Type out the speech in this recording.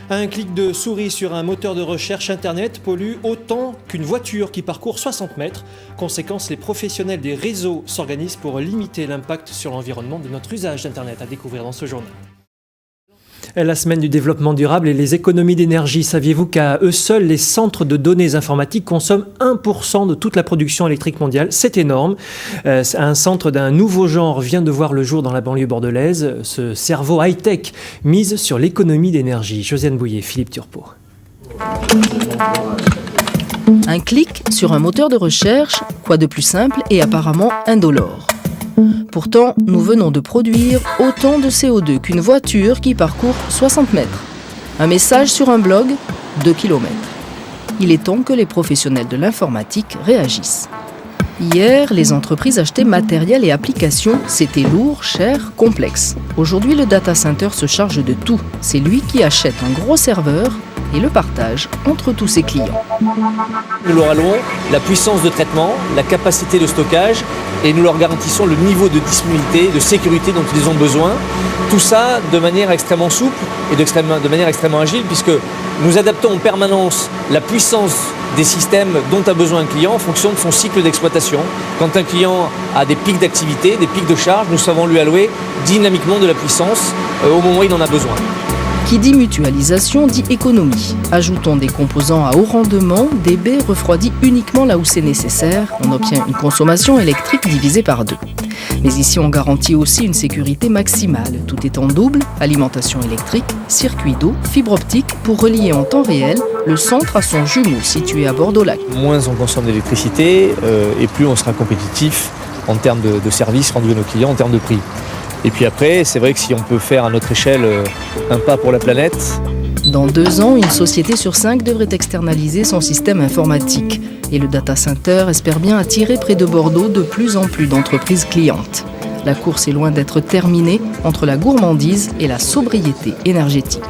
Un clic de souris sur un moteur de recherche Internet pollue autant qu'une voiture qui parcourt 60 mètres. Conséquence, les professionnels des réseaux s'organisent pour limiter l'impact sur l'environnement de notre usage d'Internet. À découvrir dans ce journal. La semaine du développement durable et les économies d'énergie. Saviez-vous qu'à eux seuls, les centres de données informatiques consomment 1% de toute la production électrique mondiale? C'est énorme. Un centre d'un nouveau genre vient de voir le jour dans la banlieue bordelaise. Ce cerveau high-tech mise sur l'économie d'énergie. Josiane Bouillet, Philippe Turpot. Un clic sur un moteur de recherche, quoi de plus simple et apparemment indolore. Pourtant, nous venons de produire autant de CO2 qu'une voiture qui parcourt 60 mètres. Un message sur un blog, 2 km. Il est temps que les professionnels de l'informatique réagissent. Hier, les entreprises achetaient matériel et applications. C'était lourd, cher, complexe. Aujourd'hui, le data center se charge de tout. C'est lui qui achète un gros serveur et le partage entre tous ses clients. Nous leur allouons la puissance de traitement, la capacité de stockage et nous leur garantissons le niveau de disponibilité, de sécurité dont ils ont besoin. Tout ça de manière extrêmement souple et de manière extrêmement agile puisque nous adaptons en permanence la puissance des systèmes dont a besoin un client en fonction de son cycle d'exploitation. Quand un client a des pics d'activité, des pics de charge, nous savons lui allouer dynamiquement de la puissance au moment où il en a besoin. Qui dit mutualisation dit économie. Ajoutons des composants à haut rendement, des baies refroidis uniquement là où c'est nécessaire. On obtient une consommation électrique divisée par 2. Mais ici, on garantit aussi une sécurité maximale. Tout est en double, alimentation électrique, circuit d'eau, fibre optique pour relier en temps réel le centre à son jumeau situé à Bordeaux-Lac. Moins on consomme d'électricité et plus on sera compétitif en termes de services rendus à nos clients, en termes de prix. Et puis après, c'est vrai que si on peut faire à notre échelle un pas pour la planète. Dans 2 ans, une société sur 5 devrait externaliser son système informatique. Et le data center espère bien attirer près de Bordeaux de plus en plus d'entreprises clientes. La course est loin d'être terminée entre la gourmandise et la sobriété énergétique.